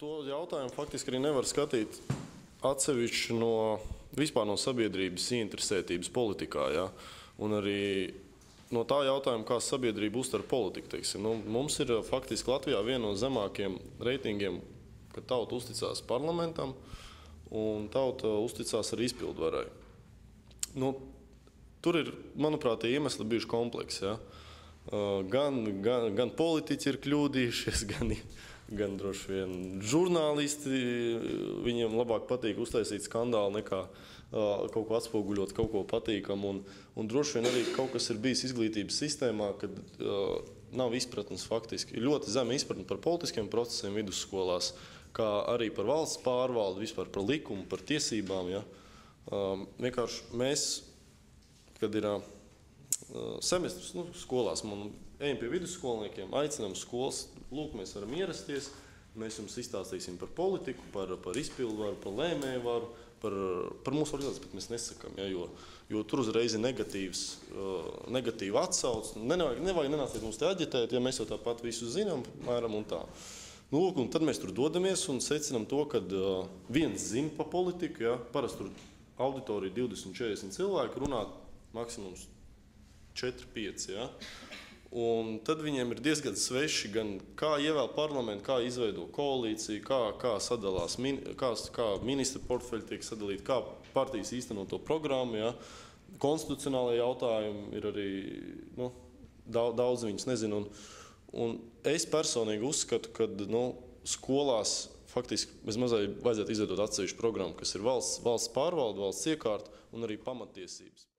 To jautājumu faktiski arī nevar skatīt atsevišķi vispār no sabiedrības interesētības politikā. Ja? Un arī no tā jautājuma, kā sabiedrība uztver politiku. Teiksim. Mums ir faktiski Latvijā viena no zemākiem reitingiem, kad tauta uzticās parlamentam un tauta uzticās arī izpildvarai. Tur ir, manuprāt, tie iemesli bijuši kompleksi. Ja? Gan politiķi ir kļūdījušies, gan droši vien žurnālisti, viņiem labāk patīk uztaisīt skandālu nekā kaut ko atspoguļot, kaut ko patīkamu. Un droši vien arī kaut kas ir bijis izglītības sistēmā, kad nav izpratnes faktiski. Ir ļoti zema izpratne par politiskiem procesiem vidusskolās, kā arī par valsts pārvaldi, vispār par likumu, par tiesībām. Ja? Vienkārši mēs, kad ir semestrs skolās, ejam pie vidusskolniekiem, aicinām skolas, lūk, mēs varam ierasties, mēs jums izstāstīsim par politiku, par izpildvaru, par lēmējvaru, par mūsu organizāciju, bet mēs nesakam, ja, jo tur uzreiz ir negatīva atsauce. Nevajag nenāciet mums te aģitēt, ja mēs jau tāpat visu zinām, mēram un tā. Lūk, un tad mēs tur dodamies un secinām to, ka viens zina pa politiku, ja, parasti tur auditorija 20-40 cilvēku runā maksimums 4-5, ja? Un tad viņiem ir diezgan sveši gan kā ievēl parlamentu, kā izveido koalīciju, kā sadalās, kā ministra portfeļi tiek sadalīti, kā partijas īsteno to programmu. Ja? Konstitucionālajie jautājumi ir arī, daudz viņus nezinu. Un es personīgi uzskatu, ka skolās faktiski bez mazai vajadzētu izveidot atsevišķu programmu, kas ir valsts pārvalde, valsts iekārta un arī pamattiesības.